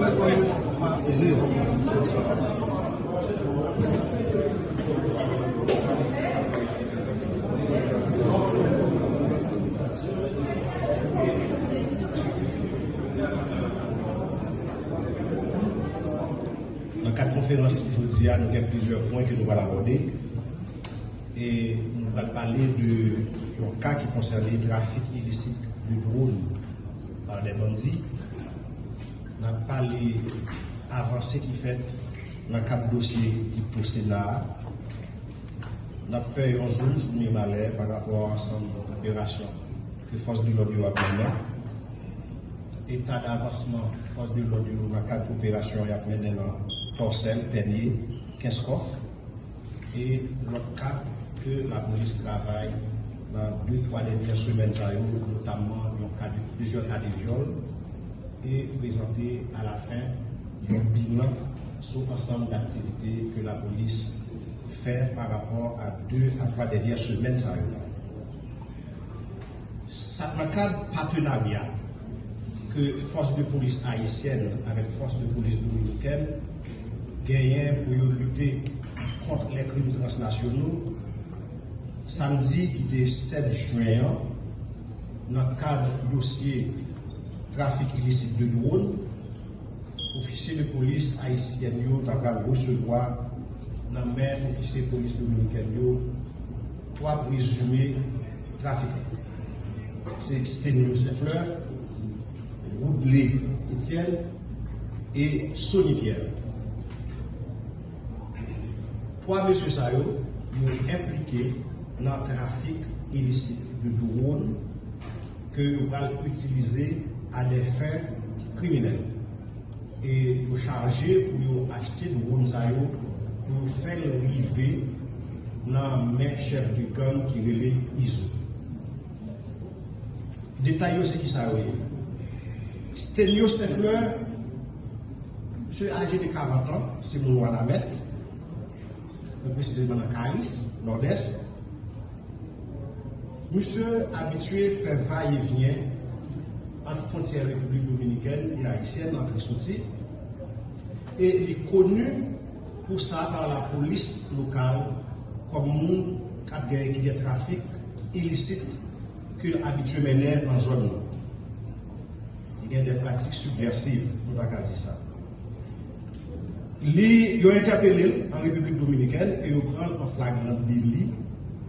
Dans le cadre de la conférence aujourd'hui, nous avons plusieurs points que nous allons aborder. Et nous allons parler d'un cas qui concerne le trafic illicite de drones par des bandits. Nous allons parler d'avancées qui fait dans le cadre de dossier qui est au Sénat. Nous avons fait un zoom sur le Malais par rapport à l'ensemble d'opérations que les forces de l'ordre ont menées. État d'avancement, force de l'ordre dans le cadre d'opération qui a mené dans Torcel, Pernier, Kinskoff. Et l'autre cas que la police travaille dans 2-3 dernières semaines, notamment dans plusieurs cas de viol, et présenter à la fin un bilan sur l'ensemble d'activités que la police fait par rapport à 2 à 3 dernières semaines. Ça dans le cadre partenariat que force de police haïtienne avec force de police dominicaine gagnent pour lutter contre les crimes transnationaux. Samedi, qui était 7 juin, dans le cadre du dossier trafic illicite de drones, officier de police haïtienne va recevoir dans le même officier de police dominicaine 3 présumés trafiquants. C'est Stenio Sefleur, Woodley Etienne et Sonny Pierre. 3 messieurs Sayo sont impliqués dans le trafic illicite de drones que nous allons utiliser à des fins criminels. Et nous charger pour acheter des drones pour faire arriver dans le même chef de gang qui relève ISO. Détail, c'est qui ça oui. Stenio Steffler, monsieur âgé de 40 ans, c'est mon Wanamet, plus précisément dans Caris, Nord-Est. Monsieur habitué fait va-et-vient entre frontières République dominicaine et haïtienne entre les sorties. Et il est connu pour ça par la police locale comme monde qui a des trafic illicite qu'il habitué mener dans la zone. Il y a des pratiques subversives, on ne va pas dire ça. Ils ont interpellé en République dominicaine et ils prennent en flagrant délit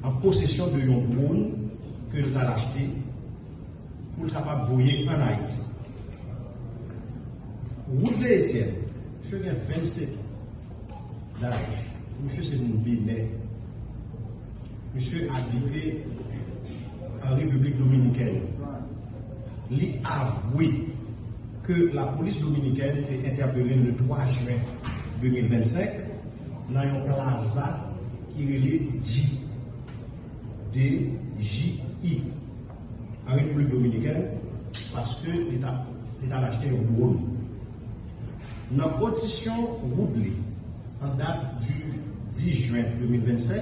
en possession de un drone que nous avons acheté pour être capable de voyer en Haïti. Woodley Etienne, monsieur a 27 ans d'âge, monsieur c'est un bénin. Monsieur habité en République dominicaine. Il a avoué que la police dominicaine était interpellée le 3 juin 2025 dans un plaza qui relève DJI en République dominicaine parce que l'État a acheté un drone. Dans l'audition Woodley, en date du 10 juin 2025,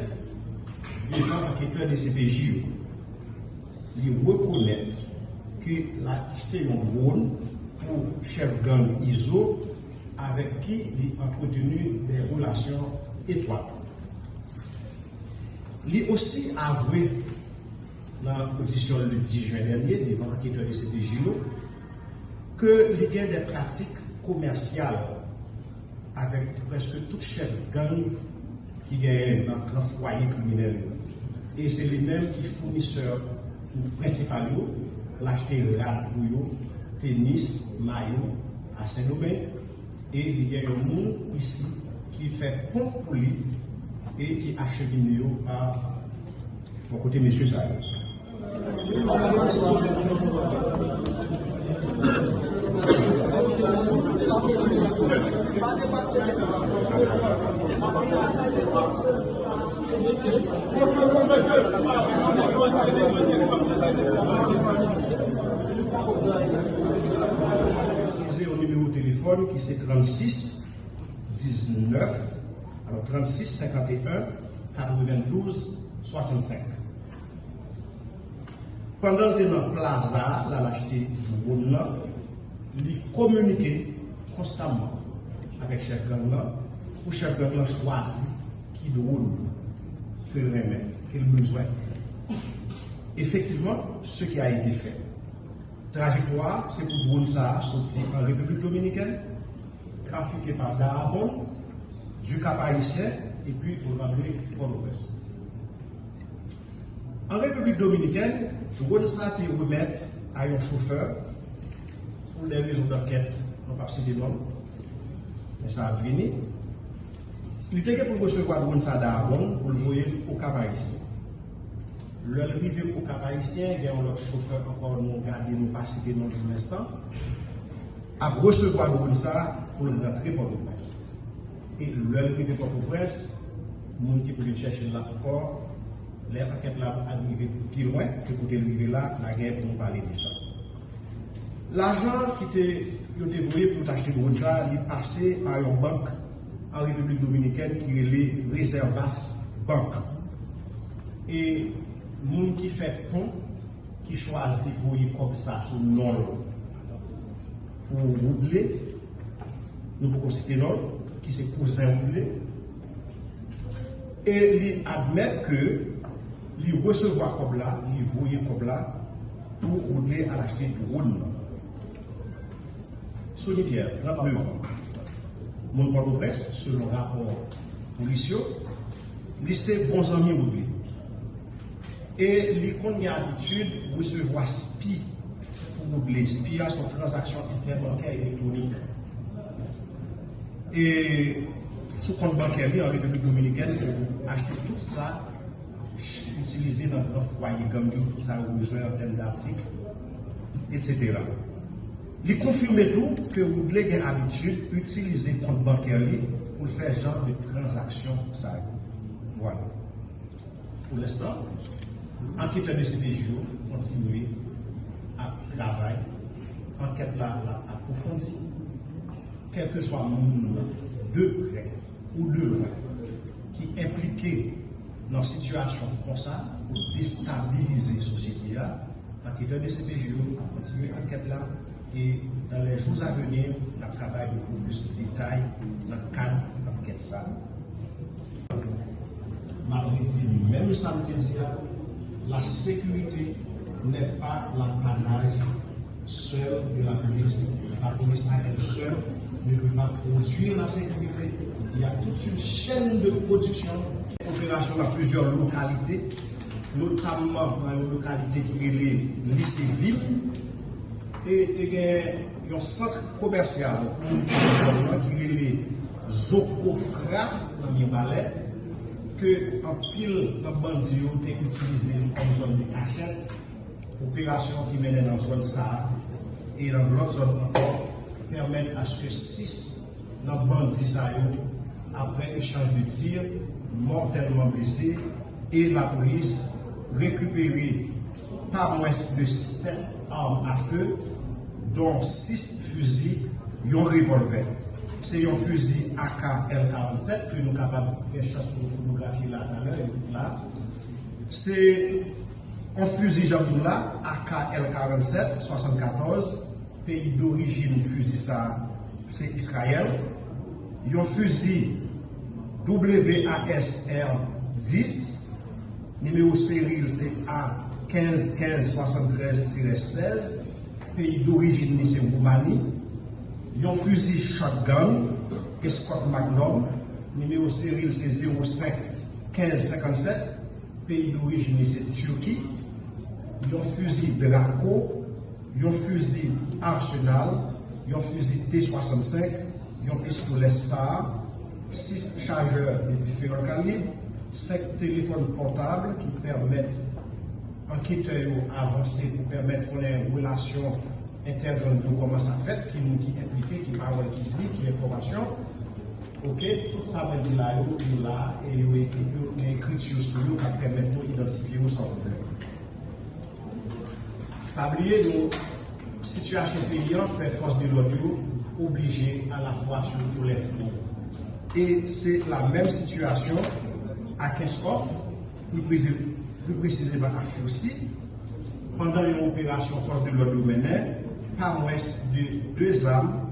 le grand enquêteur de CPJ il reconnaît qu'il a acheté un drone pour chef gang ISO avec qui il a entretenu des relations étroites. Il a aussi avoué dans l'audition le 10 juin dernier devant l'enquêteur de CPJ qu'il y a des pratiques commerciales avec presque tout chef gang qui gagne dans un grand foyer criminel. Et c'est lui-même qui fournisseur principal, l'acheter rap pour tennis, maillot à Saint-Domingue. Et il y a un monde ici qui fait pont pour lui et qui achemine par mon côté, monsieur Sayo. Excusez au numéro de téléphone qui c'est 36 19 alors 36 51 92 65. Pendant que dans Plaza, la lâcheté du drone, il communiquait constamment avec chef gang là, ou chef gang là choisit qui drone que le remet, quel besoin. Effectivement, ce qui a été fait. Trajectoire, c'est pour drone ça sortir en République dominicaine, trafiqué par Darabon, du Cap Haïtien, et puis pour rentrer Port-au-Prince. En République dominicaine, drone ça a été remettre à un chauffeur pour des raisons d'enquête, on ne va pas citer le nom, mais ça a venu. Il était pour recevoir drone ça Darabon pour le voyer au Cap Haïtien. L'arrivée au Cap Haïtien, il y a un autre chauffeur encore nous garder, nous pas citer le nom pour l'instant, à recevoir drone ça pour le rentrer Port-au-Prince. Et l'arrivée Port-au-Prince, les gens qui peuvent chercher là encore, les enquêtes là arrivent plus loin que pour arriver là, la guerre pour nous parler de ça. L'argent qui était voué pour acheter drone ça, il est passé par une banque en République dominicaine qui est les Reservas Bank. Et les gens qui fait pont, qui choisit de voyer comme ça sur le nom pour Woodley, nous pouvons citer nom, qui c'est cousin Woodley, et il admet que il recevoir comme là, il voyer comme là, pour Woodley à l'acheter du drone. Sonny Pierre, 39 ans. Mon Port-au-Prince, selon le rapport policier, il c'est bons amis Woodley. Et les qu'on a l'habitude de recevoir SPI pour Woodley. SPI a son transaction interbancaire électronique. Et sous compte bancaire en République dominicaine, pour acheter tout ça, utiliser dans notre foyer Gambie, tout ça a besoin en termes d'articles, etc. Il confirme tout que Woodley a l'habitude d'utiliser le compte bancaire pour faire ce genre de transactions. Voilà. Pour l'instant, enquêteur de CPJ continue à travailler, enquête là approfondie, quel que soit le monde de près ou de loin qui est impliqué dans une situation comme ça pour déstabiliser la société, l'enquêteur de CPJ a continué l'enquête là et dans les jours à venir, on travaille beaucoup plus de détails dans le cadre de l'enquête ça. Même ça me dit, la sécurité n'est pas l'apanage seul de la police. La police à elle seule ne peut pas produire la sécurité. Il y a toute une chaîne de production, opération dans plusieurs localités, notamment dans une localité qui est les lycées villes. Et il y a un centre commercial qui est les Zokofra dans le balai, que en pile dans bandit ont utilisé comme zone de cachette, opération qui menait dans la zone ça et dans l'autre zone encore, permettent à ce que 6 dans bandits ça après échange de tirs, mortellement blessés, et la police récupérait pas moins de 7 armes à feu, dont 6 fusils et un revolver. C'est un fusil AK-L47 que nous sommes capables de chance pour photographier là. C'est un fusil Jamzoula AK-L47 74, pays d'origine fusil ça c'est Israël. Un fusil WASR 10, numéro série c'est A15-15-73-16, pays d'origine c'est Roumanie. Un fusil shotgun, Escort Magnum, numéro série c'est 05-15-57, pays d'origine c'est Turquie. Un fusil Draco, un fusil Arsenal, un fusil T65, un pistolet SAR, 6 chargeurs de différents calibres, 5 téléphones portables qui permettent enquêteurs avancer pour permettre qu'on ait une relation interne de comment ça fait, qui est impliqué, qui parle, qui dit, qui est information. Ok, tout ça va dire là, et il y a écrit sur eux qui permettent de identifier sans problème. Pas oublier, nous, situation payante fait force de l'audio obligée à la fois sur tous les fronts. Et c'est la même situation à Kinskov, plus précisément à Fursi, pendant une opération force de l'audio menée, pas moins de 2 armes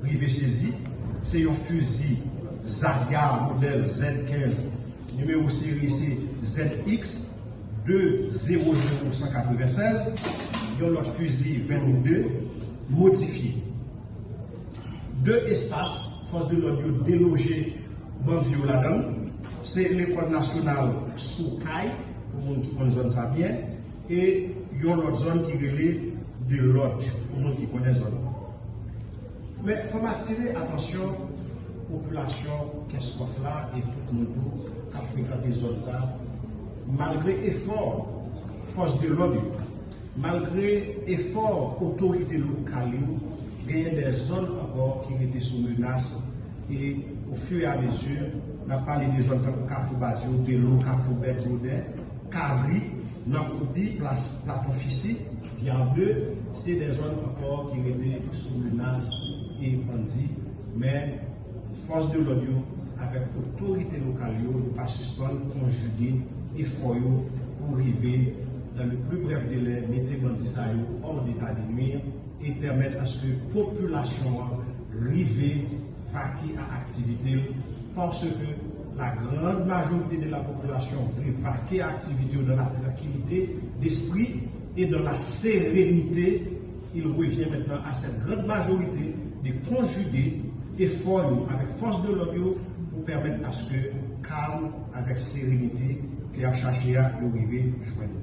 rivé saisi. C'est un fusil Zarya modèle Z15, numéro série c'est ZX 200-196. Il y a l'autre fusil 22 modifié. 2 espaces, force de l'ordre délogé bandit là-dedans. C'est l'école nationale Soukaï, pour les gens qui connaissent zone ça bien, et il y a l'autre zone qui est relée de Lodge, pour les gens qui connaissent zone. Mais il faut attirer attention population qu'est-ce qu'on fait là et tout le monde qui a fréquenté zone ça, malgré effort force de l'ordre, malgré effort autorité locale, il y a des zones encore qui étaient sous menace et au fur et à mesure, on a parlé des zones comme Kafou Badio, de l'eau, Kafou Bête, Kavri, Nankoupi, Platon Fissi, Viable, c'est des zones encore qui étaient sous menace et bandits, mais force de l'ordre avec autorité locale, ne pas suspendre, conjuguer efforts pour arriver dans le plus bref délai, mettre bandits hors d'état de nuire et permettre à ce que la population arrive vaquer à activité parce que la grande majorité de la population veut vaquer à activité dans la tranquillité d'esprit et dans la sérénité. Il revient maintenant à cette grande majorité de conjuguer efforts avec force de l'ordre pour permettre à ce que calme, avec sérénité, qu'il a cherché à y arriver joindre.